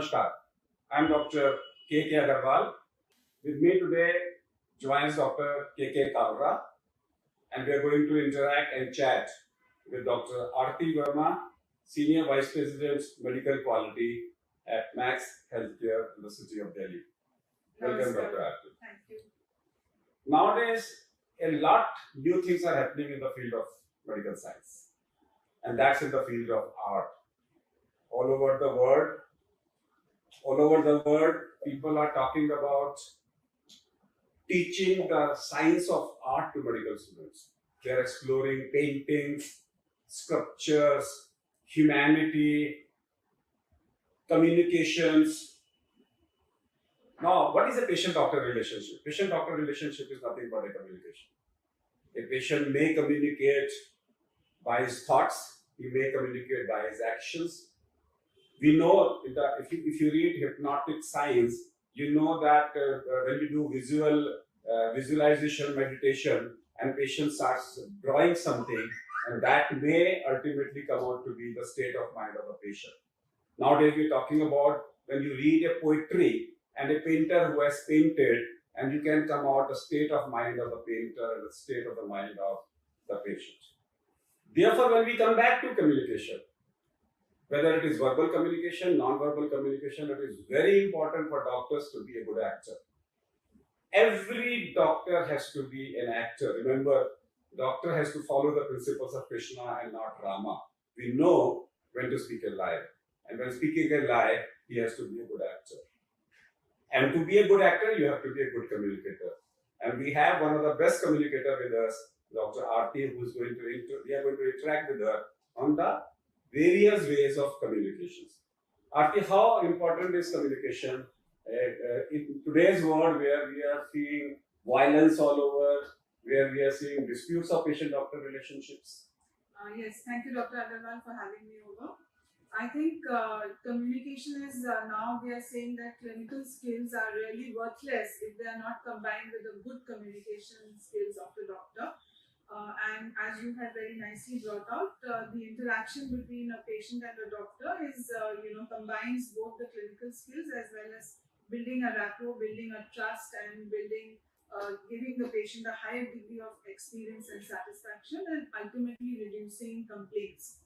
Namaskar. I'm Dr. K.K. Agarwal. With me today joins Dr. K.K. Kalra, and we are going to interact and chat with Dr. Aarti Verma, Senior Vice President Medical Quality at Max Healthcare in the city of Delhi. Welcome, Dr. Aarti. Thank you. Nowadays, a lot new things are happening in the field of medical science, and that's in the field of art. All over the world, people are talking about teaching the science of art to medical students. They are exploring paintings, sculptures, humanity, communications. Now, what is a patient-doctor relationship? Patient-doctor relationship is nothing but a communication. A patient may communicate by his thoughts, he may communicate by his actions. We know that if you read hypnotic science, you know that when you do visualization meditation and patient starts drawing something, and that may ultimately come out to be the state of mind of a patient. Nowadays we're talking about when you read a poetry and a painter who has painted, and you can come out the state of mind of the painter, the state of the mind of the patient. Therefore, when we come back to communication, whether it is verbal communication, non-verbal communication, it is very important for doctors to be a good actor. Every doctor has to be an actor. Remember, doctor has to follow the principles of Krishna and not Rama. We know when to speak a lie. And when speaking a lie, he has to be a good actor. And to be a good actor, you have to be a good communicator. And we have one of the best communicator with us, Dr. Aarti, we are going to interact with her on the various ways of communications. Aarti, how important is communication in today's world where we are seeing violence all over, where we are seeing disputes of patient-doctor relationships? Yes, thank you, Dr. Agarwal, for having me over. I think communication is now they are saying that clinical skills are really worthless if they are not combined with the good communication skills of the doctor. And as you have very nicely brought out, the interaction between a patient and a doctor is, combines both the clinical skills as well as building a rapport, building a trust, and giving the patient a higher degree of experience and satisfaction, and ultimately reducing complaints.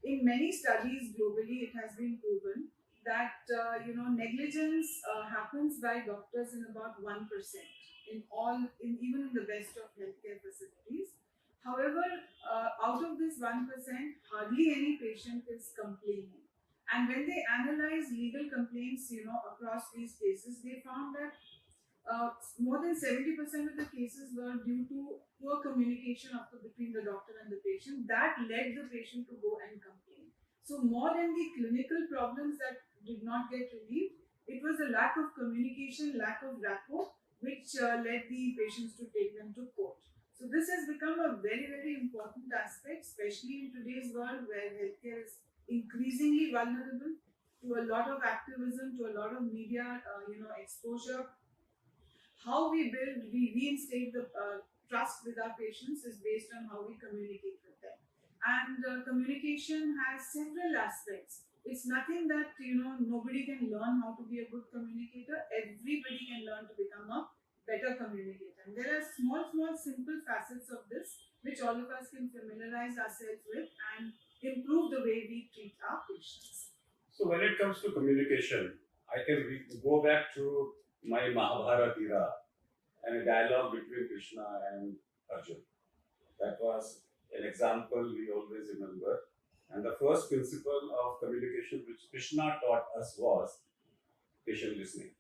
In many studies globally, it has been proven that negligence happens by doctors in about 1% even in the best of healthcare facilities. However, out of this 1%, hardly any patient is complaining. And when they analyze legal complaints, across these cases, they found that more than 70% of the cases were due to poor communication between the doctor and the patient. That led the patient to go and complain. So more than the clinical problems that did not get relieved, it was a lack of communication, lack of rapport, which led the patients to take them to court. So this has become a very, very important aspect, especially in today's world where healthcare is increasingly vulnerable to a lot of activism, to a lot of media, exposure. How we reinstate the trust with our patients is based on how we communicate with them. And communication has several aspects. It's nothing that, nobody can learn how to be a good communicator. Everybody can learn to become a better communicator. And there are small, simple facets of this which all of us can familiarize ourselves with and improve the way we treat our patients. So when it comes to communication, I can go back to my Mahabharata era and a dialogue between Krishna and Arjun. That was an example we always remember. And the first principle of communication which Krishna taught us was patient listening.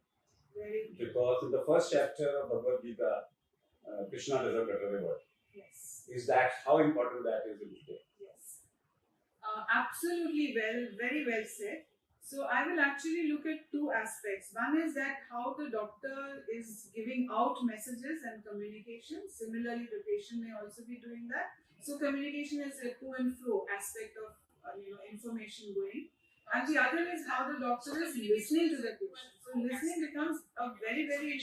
Because in the first chapter of Bhagavad Gita, Krishna doesn't utter a word. Yes. Is that how important that is in today? Yes. Absolutely very well said. So I will actually look at two aspects. One is that how the doctor is giving out messages and communication. Similarly, the patient may also be doing that. So communication is a to and fro aspect of information going. And the other is how the doctor is listening to the patient. So listening becomes a very, very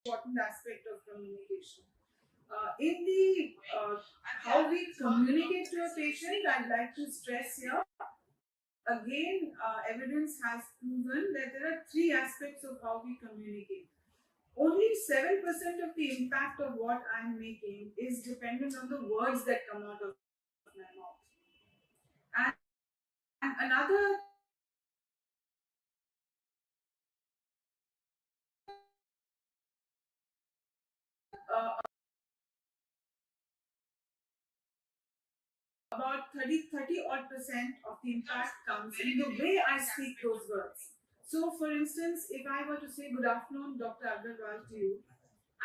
important aspect of communication. In the how we communicate to a patient, I'd like to stress here again, evidence has proven that there are three aspects of how we communicate. Only 7% of the impact of what I'm making is dependent on the words that come out of my mouth. And another uh, about 30 odd percent of the impact comes in the way I speak those words. So, for instance, if I were to say good afternoon, Dr. Agarwal, to you,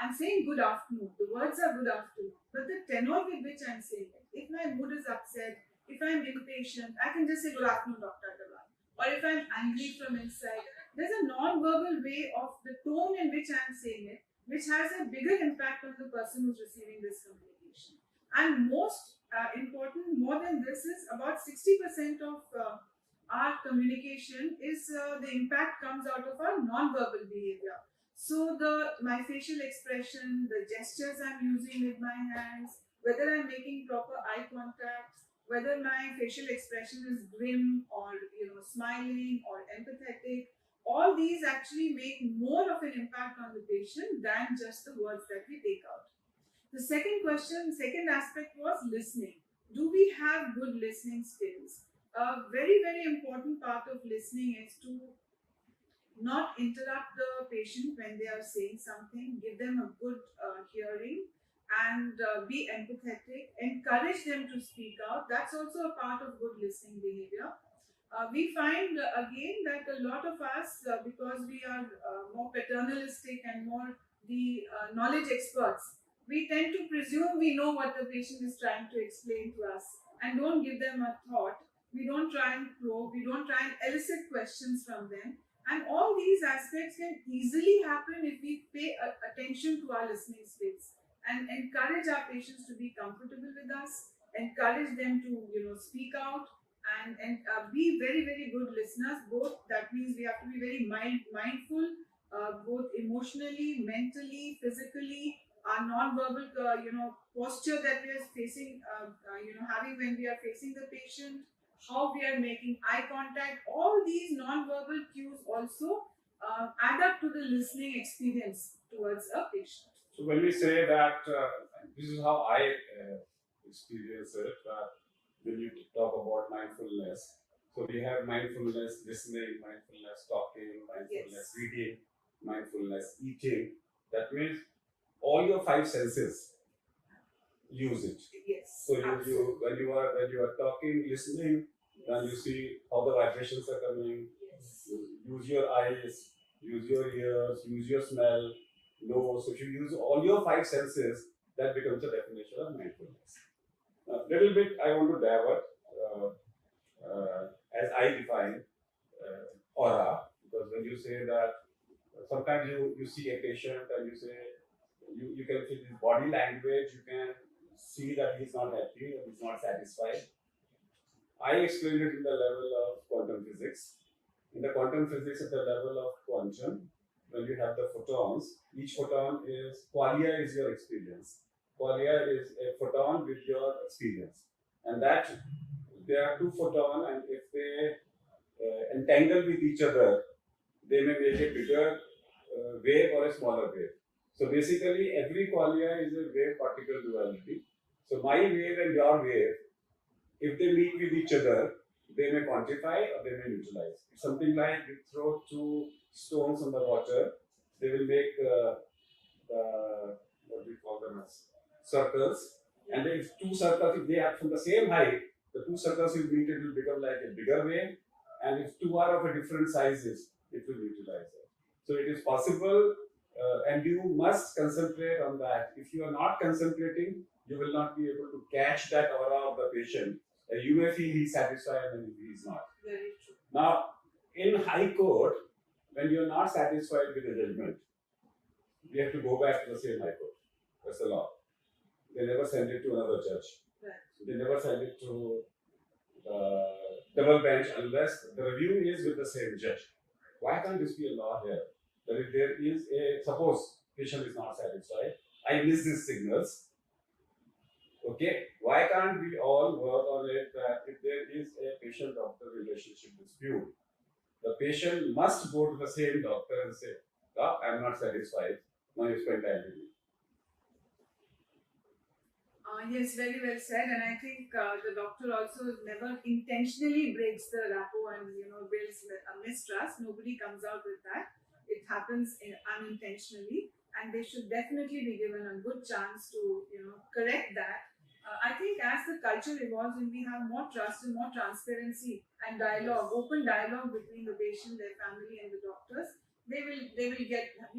I'm saying good afternoon. The words are good afternoon. But the tenor with which I'm saying it, if my mood is upset, if I'm impatient, I can just say good afternoon, Dr. Agarwal. Or if I'm angry from inside, there's a non-verbal way of the tone in which I'm saying it, which has a bigger impact on the person who's receiving this communication. And most important, more than this, is about 60% of our communication is the impact comes out of our non-verbal behavior. So my facial expression, the gestures I'm using with my hands, whether I'm making proper eye contact, whether my facial expression is grim or smiling or empathetic, all these actually make more of an impact on the patient than just the words that we take out. The second aspect was listening. Do we have good listening skills? A very, very important part of listening is to not interrupt the patient when they are saying something, give them a good hearing, and be empathetic, encourage them to speak out. That's also a part of good listening behavior. We find again that a lot of us, because we are more paternalistic and more the knowledge experts, we tend to presume we know what the patient is trying to explain to us and don't give them a thought. We don't try and probe, we don't try and elicit questions from them. And all these aspects can easily happen if we pay attention to our listening skills and encourage our patients to be comfortable with us, encourage them to speak out, and be very, very good listeners. Both, that means we have to be very mindful, both emotionally, mentally, physically. Our non-verbal posture that we are facing, having when we are facing the patient, how we are making eye contact, all these non-verbal cues also add up to the listening experience towards a patient. So when we say that, this is how I experience it. When you talk about mindfulness, so we have mindfulness listening, mindfulness talking, mindfulness reading, mindfulness eating. That means all your five senses use it. Yes. So when you are talking, listening, then you see how the vibrations are coming. Yes. Use your eyes, use your ears, use your smell, nose. So if you use all your five senses, that becomes the definition of mindfulness. A little bit I want to divert as I define aura, because when you say that sometimes you see a patient and you say you can feel his body language, you can see that he's not happy or he's not satisfied. I explained it in the level of quantum physics. In the quantum physics at the level of quantum, when you have the photons, each photon is, qualia is your experience. Qualia is a photon with your experience. And that there are two photons, and if they entangle with each other, they may make a bigger wave or a smaller wave. So basically, every qualia is a wave particle duality. So my wave and your wave, if they meet with each other, they may quantify or they may neutralize. It's something like you throw two stones on the water, they will make what we call them as circles. And if two circles, if they are from the same height, the two circles will meet, it will become like a bigger wave. And if two are of a different sizes, it will neutralize it. So it is possible, and you must concentrate on that. If you are not concentrating, you will not be able to catch that aura of the patient. You may feel he's satisfied and he is not. Very true. Now, in High Court, when you are not satisfied with the judgment, we have to go back to the same High Court. That's the law. They never send it to another judge. Right. They never send it to double bench unless the review is with the same judge. Why can't this be a law here? That if there is a, suppose patient is not satisfied, I miss these signals, Okay, why can't we all work on it that if there is a patient-doctor relationship dispute, the patient must go to the same doctor and say, "Doc, I'm not satisfied. Now you spend time with me." Yes, very well said. And I think the doctor also never intentionally breaks the rapport and builds a mistrust. Nobody comes out with that. It happens unintentionally, and they should definitely be given a good chance to correct that. I think as the culture evolves and we have more trust and more transparency and dialogue, open dialogue between the patient, their family, and the doctors, we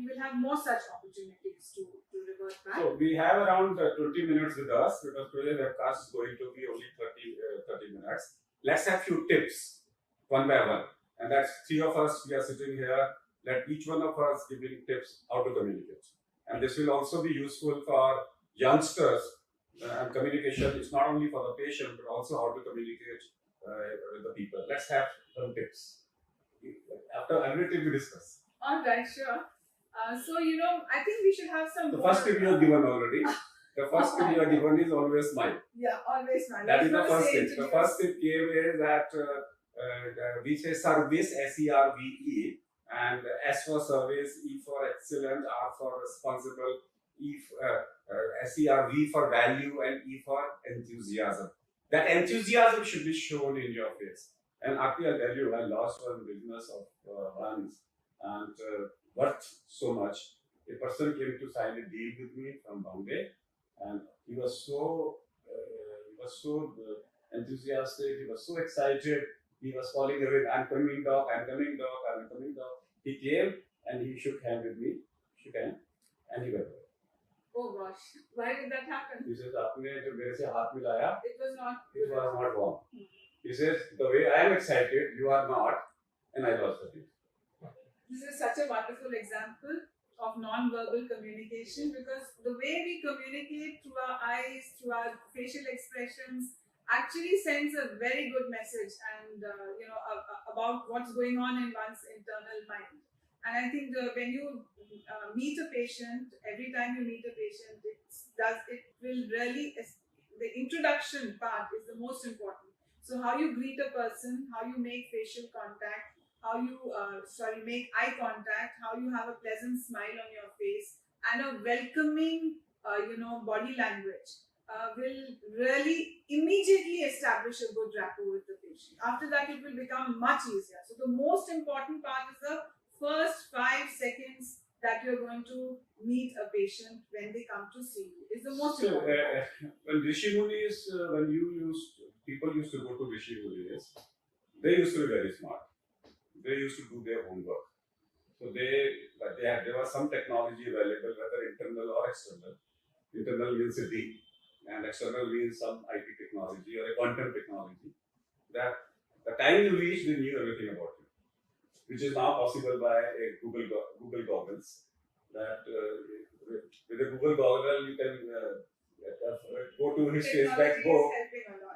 will have more such opportunities to revert back. So we have around 20 minutes with us because today's webcast is going to be only 30 minutes. Let's have few tips one by one. And that's three of us, we are sitting here. Let each one of us giving tips how to communicate. And this will also be useful for youngsters. And communication is not only for the patient, but also how to communicate with the people. Let's have some tips. After everything we discuss. All right, sure. So, I think we should have some. The first tip you have given already. The first tip you have given is always smile. Yeah, always smile. That is the first tip. The first tip came is that we say service, SERVE, and S for service, E for excellent, R for responsible, SERV for value, and E for enthusiasm. That enthusiasm should be shown in your face. And Aarti, I'll tell you, I lost one business of once and worth so much. A person came to sign a deal with me from Bombay, and he was so enthusiastic. He was so excited. He was calling away, "I'm coming, doc. I'm coming, doc. I'm coming, doc." He came and he shook hand with me, and he went away. Oh gosh, why did that happen? He says, "आपने जो मेरे से हाथ मिलाया, it was not warm." He says, "The way I am excited, you are not," and I lost the deal. This is such a wonderful example of non-verbal communication, because the way we communicate through our eyes, through our facial expressions, actually sends a very good message and about what's going on in one's internal mind. And I think when you meet a patient, every time you meet a patient, it will really, the introduction part is the most important. So how you greet a person, how you make facial contact, how you make eye contact, how you have a pleasant smile on your face, and a welcoming body language will really immediately establish a good rapport with the patient. After that, it will become much easier. So the most important part is the first 5 seconds that you're going to meet a patient when they come to see you. Is the most important. When Rishi Munis, people used to go to Rishi Munis, they used to be very smart. They used to do their homework. So there was some technology available, whether internal or external. Internal means a D, and external means some IT technology or a quantum technology. That the time you reach, they knew everything about you, which is now possible by a Google goggles. That with a Google goggle you can go to his Facebook.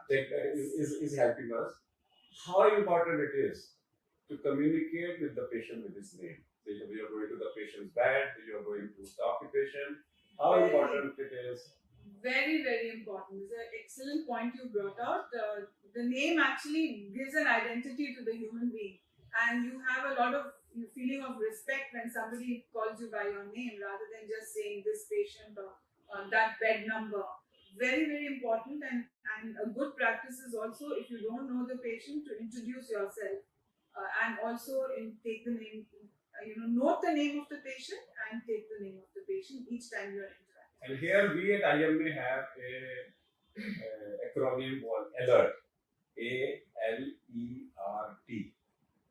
Is helping us. How important it is to communicate with the patient with his name. So you are going to the patient's bed, you are going to talk to the patient. How important it is? Very, very important. It's an excellent point you brought out. The name actually gives an identity to the human being, and you have a lot of feeling of respect when somebody calls you by your name rather than just saying this patient or that bed number. Very, very important, and a good practice is also, if you don't know the patient, to introduce yourself. And also take the name, note the name of the patient and take the name of the patient each time you are interacting. And here we at IMA have a acronym called ALERT. ALERT.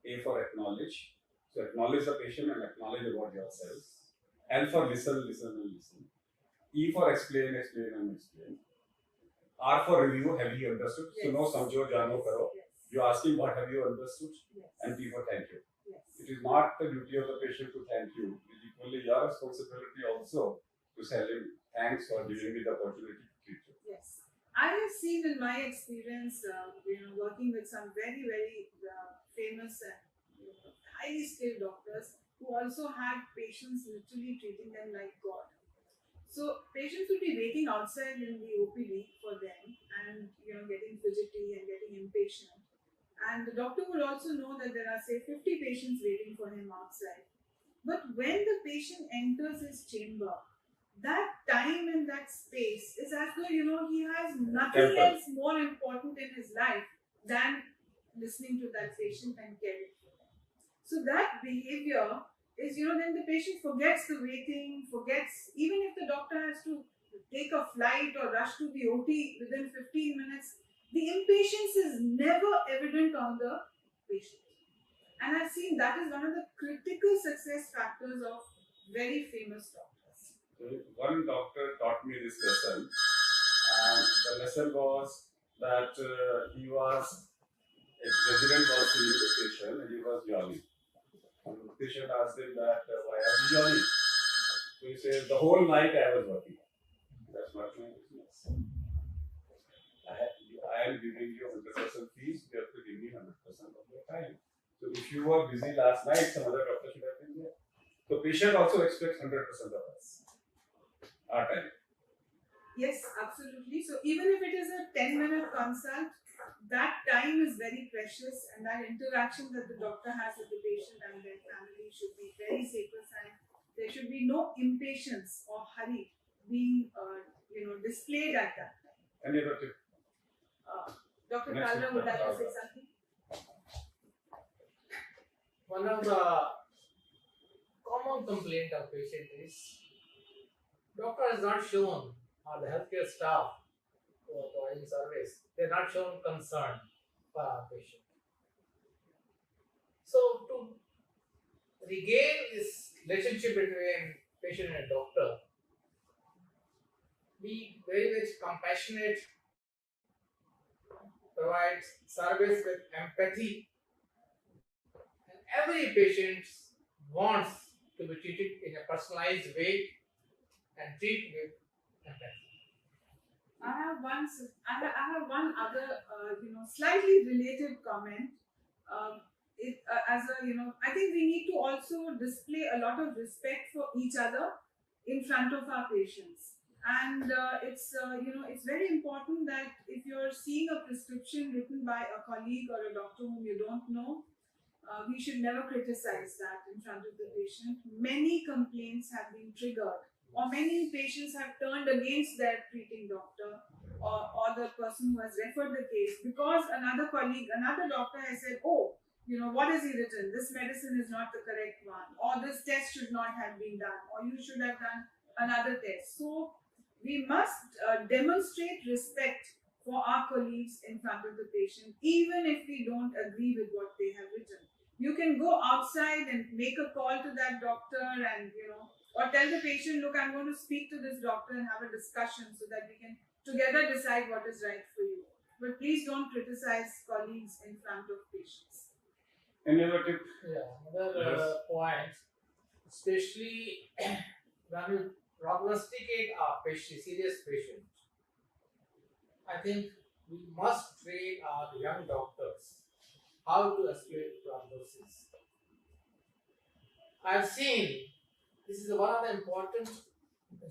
A for acknowledge. So acknowledge the patient and acknowledge about yourself. L for listen, listen and listen. E for explain, explain and explain. R for review, have you understood? Yes. So no samjho jano karo. Yes. You're asking what have you understood? Yes. And T for thank you. Yes. It is not the duty of the patient to thank you. It is equally your responsibility also to tell him thanks for giving me the opportunity to treat you. Yes. I have seen in my experience, working with some very, very famous and highly skilled doctors who also had patients literally treating them like God. So patients will be waiting outside in the OPD for them, and getting fidgety and getting impatient. And the doctor would also know that there are, say, 50 patients waiting for him outside. But when the patient enters his chamber, that time and that space is as though he has nothing else more important in his life than listening to that patient and caring for them. So that behavior is, then the patient forgets the waiting, forgets, even if the doctor has to take a flight or rush to the OT within 15 minutes, the impatience is never evident on the patient. And I've seen that is one of the critical success factors of very famous doctors. So one doctor taught me this lesson, and the lesson was that he was a resident was seeing the patient and he was yawning. And the patient asked him that why are you yawning? So he says the whole night I was working. That's not my business. I am giving you 100% fees. You have to give me 100% of your time. So if you were busy last night, some other doctor should have been there. So patient also expects 100% of us. Our time. Yes, absolutely. So even if it is a 10-minute consult, that time is very precious, and that interaction that the doctor has with the patient and their family should be very sacrosanct. There should be no impatience or hurry being displayed at that time. Any other tip? Dr. Kalra would like to say something? One of the common complaint of patient is doctor has not shown, or the healthcare staff who are providing service, they are not shown concern for our patient. So to regain this relationship between patient and doctor, be very much compassionate, provide service with empathy, and every patient wants to be treated in a personalized way and treat with empathy. I have one other, slightly related comment. I think we need to also display a lot of respect for each other in front of our patients. And it's very important that if you're seeing a prescription written by a colleague or a doctor whom you don't know, we should never criticize that in front of the patient. Many complaints have been triggered, or many patients have turned against their treating doctor or the person who has referred the case because another colleague, another doctor has said, oh, what has he written? This medicine is not the correct one, or this test should not have been done, or you should have done another test. So we must demonstrate respect for our colleagues in front of the patient, even if we don't agree with what they have written. You can go outside and make a call to that doctor and, or tell the patient, look, I'm going to speak to this doctor and have a discussion so that we can together decide what is right for you. But please don't criticize colleagues in front of patients. Any other tip? Yeah, another point, especially when we prognosticate a patient, serious patient, I think we must train our young doctors how to explain prognosis. I've seen this is one of the important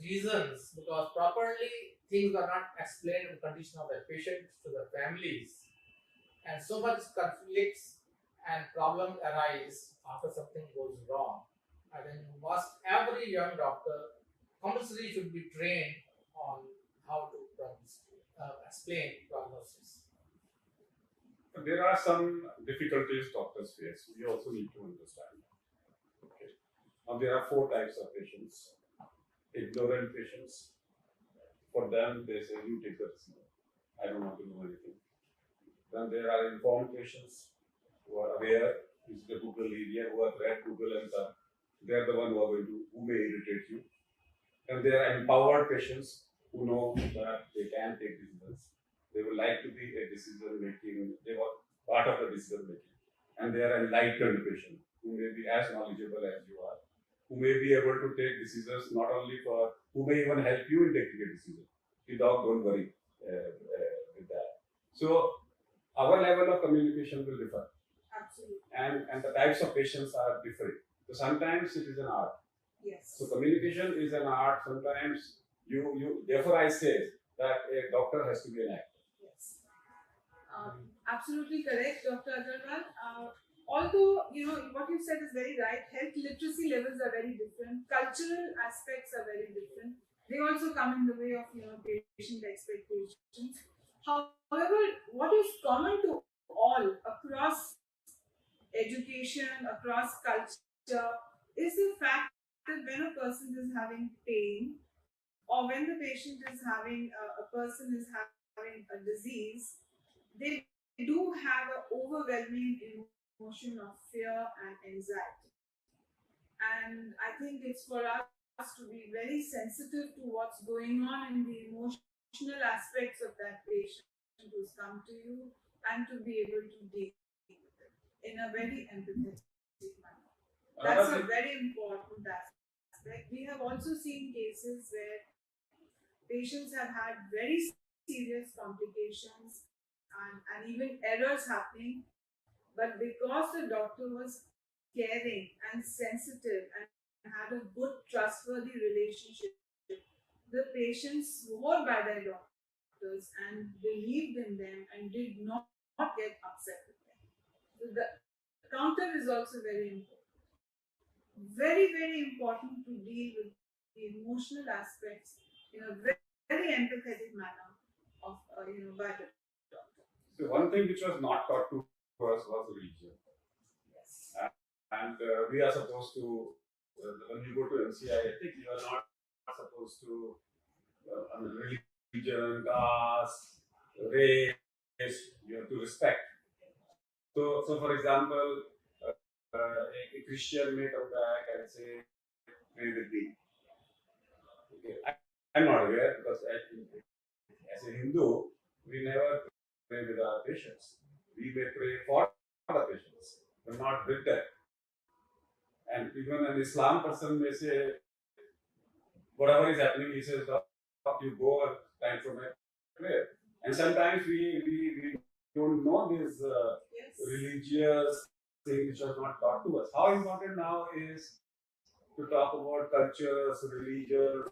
reasons because properly things are not explained in the condition of the patient to the families, and so much conflicts and problems arise after something goes wrong. I think every young doctor compulsory should be trained on how to explain prognosis. There are some difficulties doctors face. We also need to understand. Okay. Now there are 4 types of patients. Ignorant patients. For them, they say, you take the risk. I don't want to know anything. Then there are informed patients who are aware, this is the Google area, who have read Google and they are the one who may irritate you. And there are empowered patients who know that they can take decisions. They would like to be a decision making, they were part of the decision making. And they are enlightened patients who may be as knowledgeable as you are, who may be able to take decisions not only who may even help you in taking a decision. Without, don't worry with that. So our level of communication will differ. Absolutely. And the types of patients are different. So sometimes it is an art. Yes. So communication is an art. Sometimes Therefore I say that a doctor has to be an actor. Yes. Absolutely correct, Dr. Agarwal. Although, what you said is very right, health literacy levels are very different, cultural aspects are very different. They also come in the way of, patient expectations. However, what is common to all across education, across culture, is the fact that when a person is having pain, or when the patient is having, a person is having a disease, they do have an overwhelming emotion of fear and anxiety. And I think it's for us to be very sensitive to what's going on in the emotional aspects of that patient who's come to you, and to be able to deal with it in a very empathetic manner. That's a very important aspect. We have also seen cases where patients have had very serious complications, and even errors happening, but because the doctor was caring and sensitive and had a good, trustworthy relationship, the patients swore by their doctors and believed in them and did not get upset with them. So the counter is also very important. Very, very important to deal with the emotional aspects in a very, very empathetic manner of, by the doctor. So one thing which was not taught to us was religion. Yes. And we are supposed to, when you go to MCI, I think you are not supposed to, religion, caste, race, you have to respect. So for example, a Christian may come back and say, pray with me. Okay. I'm not aware because as a Hindu, we never pray with our patients. We may pray for the patients, but not with them. And even an Islam person may say, whatever is happening, he says, you go and time for my prayer. And sometimes we don't know this religious thing which was not taught to us. How important now is to talk about cultures, religions,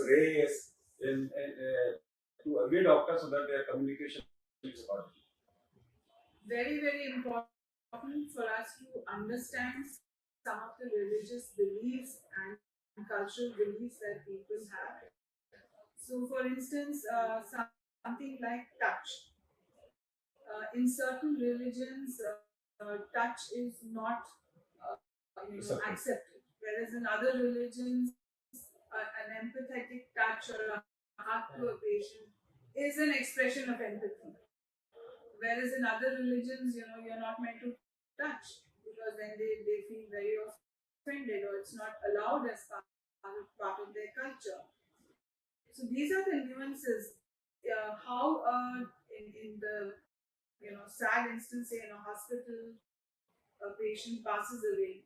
race, to every doctor so that their communication is about it. Very, very important for us to understand some of the religious beliefs and cultural beliefs that people have. So, for instance, something like touch. In certain religions, touch is not accepted, whereas in other religions, an empathetic touch or a hug to a patient is an expression of empathy. Whereas in other religions, you're not meant to touch, because then they feel very offended, or it's not allowed as part of their culture. So these are the nuances. How in the sad instance, say in a hospital, a patient passes away,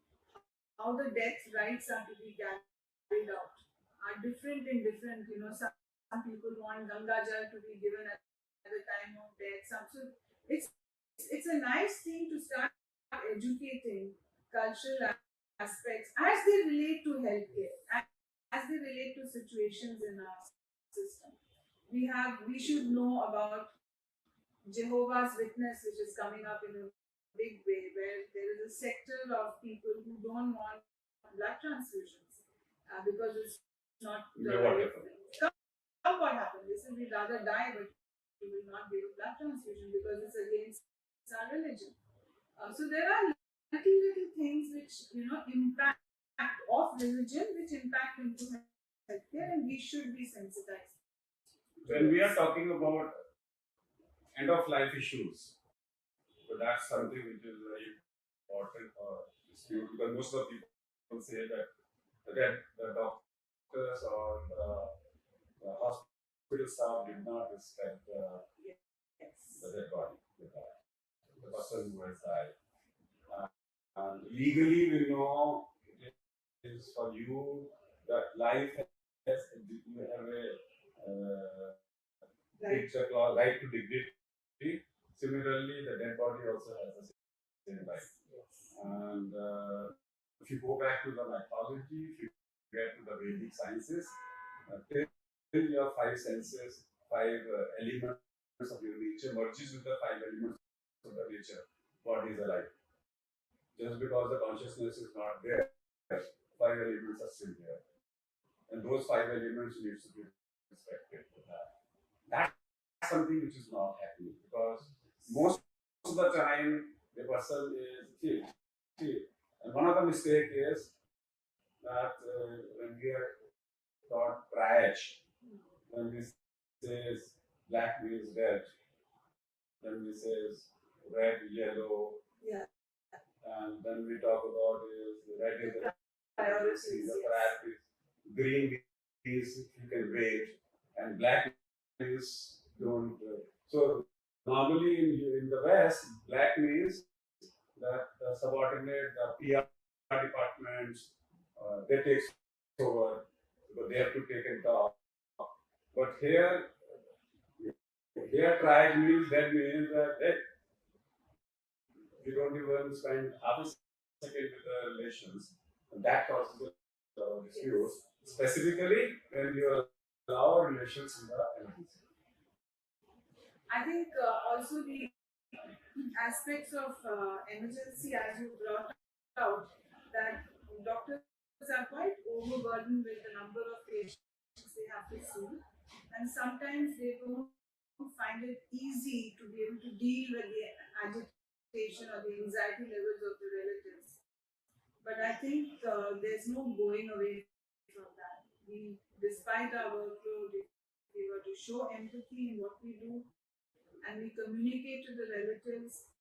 how the death rites are to be carried out are different in different. Some people want Ganga Jal to be given at the time of death. So it's a nice thing to start educating cultural aspects as they relate to healthcare, as they relate to situations in our system. We should know about Jehovah's Witness, which is coming up in a big way, where there is a sector of people who don't want blood transfusions because it's not the right thing. Come what happened? They said we'd rather die, but we will not give a blood transfusion because it's against our religion. So there are little things which impact of religion, which impact into healthcare, and we should be sensitized. When we are talking about end of life issues, so that's something which is very important for dispute, because most of the people say that the doctors or the hospital staff did not respect the dead body, the person who has died. And legally, we know it is for you that life has, you have a right to dignity. Similarly, the dead body also has the same right. And if you go back to the mythology, if you get to the Vedic sciences, your five senses, five elements of your nature merges with the five elements of the nature, body is alive. Just because the consciousness is not there, five elements are still there. And those five elements need to be respected. That's something which is not happening because most of the time the person is see. And one of the mistake is that when we are taught triage, when we says black means red, then we says red, yellow, Yeah. and then we talk about is red is the Priorities. the priorities, green means you can wait, and black means don't. So normally in the West, black means that the subordinate, the PR departments, they take over because they have to take it off. But here triage means that hey, you don't even spend half a second with the relations, and that causes disputes. Specifically when you allow relations in the emergency. I think also the aspects of emergency, as you brought out, that doctors are quite overburdened with the number of patients they have to see, and sometimes they don't find it easy to be able to deal with the agitation or the anxiety levels of the relatives. But I think there's no going away from that. We, despite our workload, if we were to show empathy in what we do and we communicate to the relatives,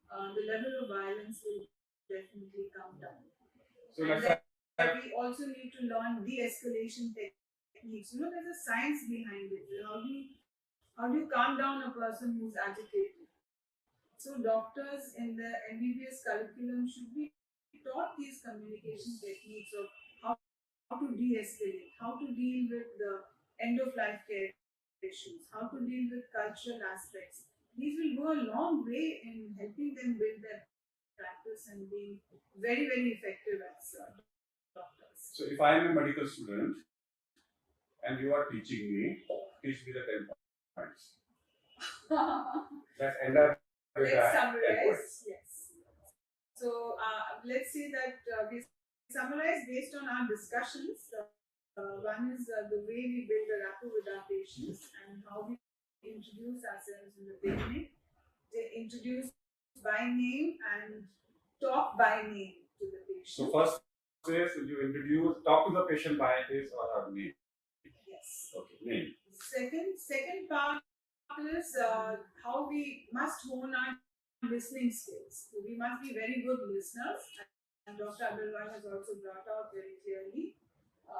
the level of violence will definitely come down. So And let's then we also need to learn de-escalation techniques. You know, there's a science behind it. How do you calm down a person who's agitated? So doctors in the MBBS curriculum should be taught these communication techniques of how to de-escalate, how to deal with the end-of-life care issues, how to deal with cultural aspects. These will go a long way in helping them build their practice and being very, very effective as doctors. So if I am a medical student and you are teaching me, teach me the 10 points. Let's end up with Let's that 10 summarize. points. Yes. So let's say that we summarize based on our discussions. One is the way we build a rapport with our patients and how we introduce ourselves in the beginning. They introduce by name and talk by name to the patient. So first is you talk to the patient by his or her name. Yes. Okay, name. Second part is how we must hone our listening skills. So we must be very good listeners, and Dr. Agarwal has also brought out very clearly.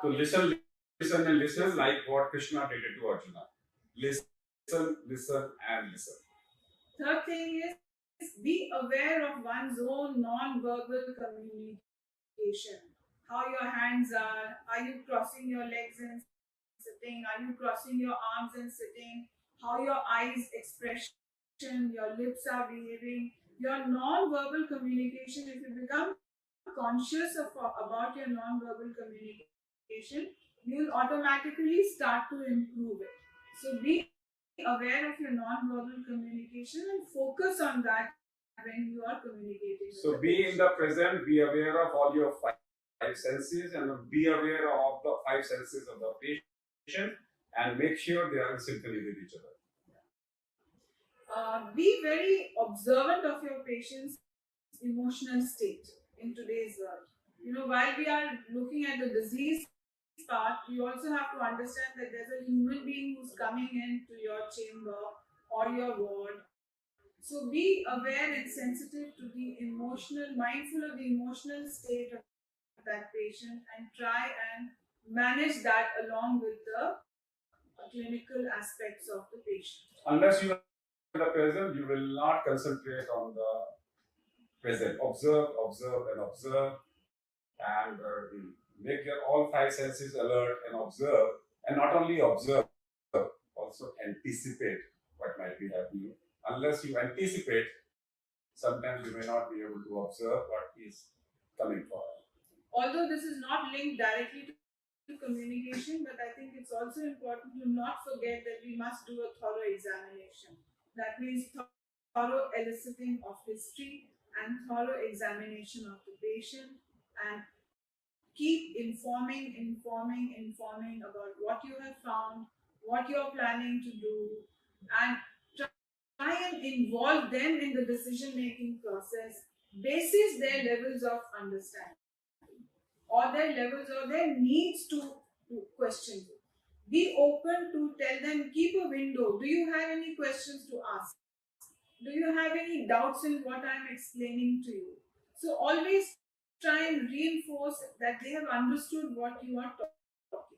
So listen like what Krishna did to Arjuna. Listen, and listen. Third thing is be aware of one's own non-verbal communication. How your hands are you crossing your legs and sitting, are you crossing your arms and sitting, how your eyes expression, your lips are behaving, your non-verbal communication. If you become conscious about your non-verbal communication, you will automatically start to improve it. So be aware of your non-verbal communication and focus on that when you are communicating. So be in the present, be aware of all your five senses and be aware of the five senses of the patient and make sure they are in synchrony with each other. Be very observant of your patient's emotional state in today's world. You know, while we are looking at the disease part, we also have to understand that there's a human being who's coming into your chamber or your ward. So be aware and sensitive to the emotional, mindful of the emotional state of that patient and try and manage that along with the clinical aspects of the patient. Unless you are in the present, you will not concentrate on the present. Observe, and make your all five senses alert and observe, and not only observe, also anticipate what might be happening. Unless you anticipate, sometimes you may not be able to observe what is coming forward. Although this is not linked directly to communication, but I think it's also important to not forget that we must do a thorough examination. That means thorough eliciting of history and thorough examination of the patient, and keep informing about what you have found, what you're planning to do, and try and involve them in the decision making process basis their levels of understanding or their levels or their needs to question you. Be open to tell them, keep a window. Do you have any questions to ask? Do you have any doubts in what I'm explaining to you? So always try and reinforce that they have understood what you are talking.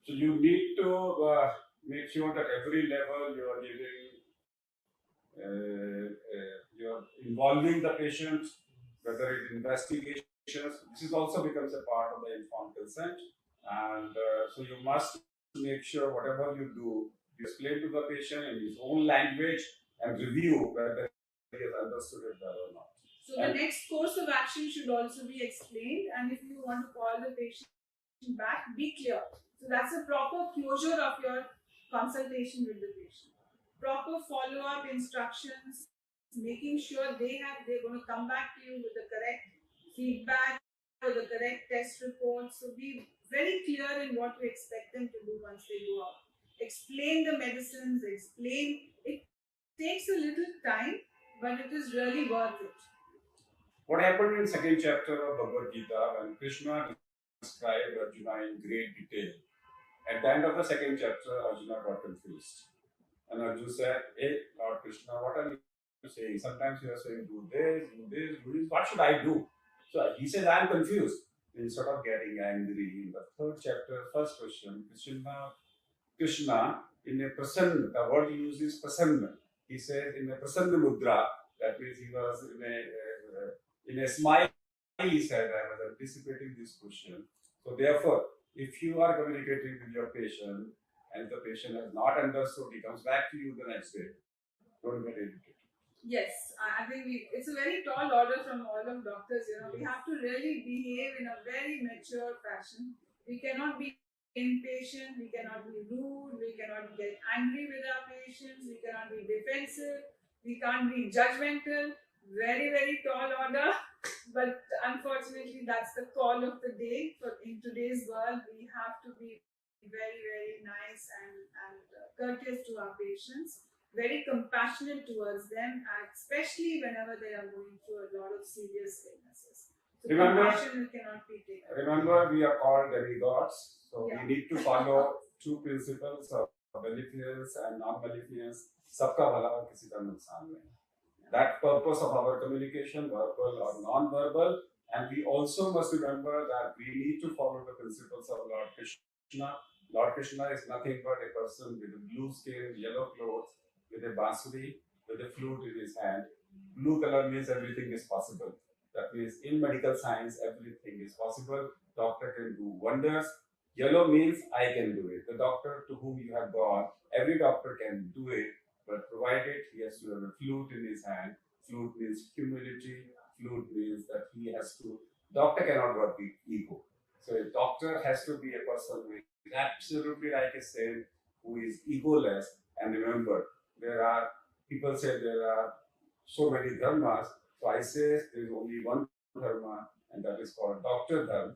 So you need to make sure that every level you are giving, you are involving the patient, whether it's investigations. This is also becomes a part of the informed consent, and so you must make sure whatever you do, you explain to the patient in his own language and review whether he has understood it well or not. So the next course of action should also be explained, and if you want to call the patient back, be clear. So that's a proper closure of your consultation with the patient. Proper follow-up instructions, making sure they're going to come back to you with the correct feedback or the correct test report. So be very clear in what you expect them to do once they go out. Explain the medicines, explain. It takes a little time, but it is really worth it. What happened in second chapter of Bhagavad Gita when Krishna described Arjuna in great detail? At the end of the second chapter, Arjuna got confused. And Arjuna said, "Hey, Lord Krishna, what are you saying? Sometimes you are saying, do this, do this, do this. What should I do?" So he says, "I am confused." Instead of getting angry, in the third chapter, first question, Krishna in a prasanna, the word he uses is prasanna. He says in a prasanna mudra, that means he was in a smile, he said, "I was anticipating this question." So therefore, if you are communicating with your patient and the patient has not understood, he comes back to you the next day, don't get irritated. Yes, I think it's a very tall order from all of doctors. We have to really behave in a very mature fashion. We cannot be impatient, we cannot be rude, we cannot get angry with our patients, we cannot be defensive, we can't be judgmental. Very, very tall order. But unfortunately, that's the call of the day. For in today's world, we have to be very, very nice and courteous to our patients, very compassionate towards them, and especially whenever they are going through a lot of serious illnesses. So compassion cannot be taken. Remember, we are called demigods, so we need to follow two principles of beneficence and non-beneficence. Sabka bhala aur kisi ka nuksan nahi. That purpose of our communication, verbal or non-verbal, and we also must remember that we need to follow the principles of Lord Krishna. Lord Krishna is nothing but a person with a blue skin, yellow clothes, with a bansuri, with a flute in his hand. Blue color means everything is possible. That means in medical science, everything is possible. Doctor can do wonders. Yellow means I can do it. The doctor to whom you have gone, every doctor can do it, but provided he has to have a flute in his hand. Flute means humility. Flute means that he has to. Doctor cannot work with ego. So a doctor has to be a person who is absolutely like a saint, who is egoless. And remember, people say there are so many dharmas. So I say there is only one dharma, and that is called Doctor Dharma,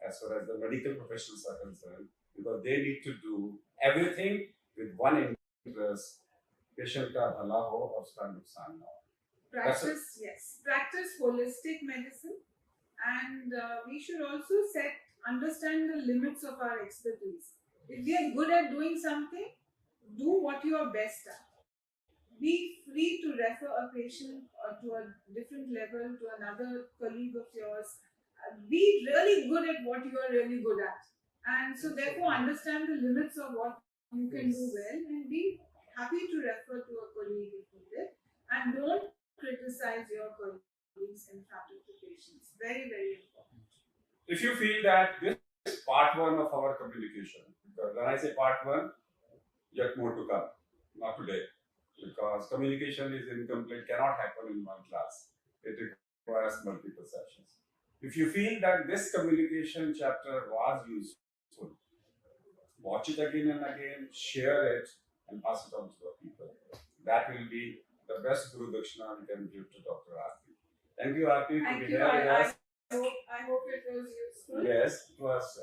as far as the medical professionals are concerned, because they need to do everything with one interest: patient ka bhala ho aur uska nuksan na ho. Practice holistic medicine, and we should also understand the limits of our expertise. If we are good at doing something, do what you are best at. Be free to refer a patient to a different level, to another colleague of yours. Be really good at what you are really good at. And so therefore understand the limits of what you can do well, and be happy to refer to a colleague if needed. And don't criticize your colleagues in front of the patients. Very, very important. If you feel that this is part one of our communication, because when I say part one, yet more to come, not today. Because communication is incomplete, cannot happen in one class. It requires multiple sessions. If you feel that this communication chapter was useful, useful. Watch it again and again, share it, and pass it on to the people. That will be the best Guru Dakshina we can give to Dr. Aarti. Thank you, Aarti, to Thank be you. here with us. I hope it was useful. Yes, it was.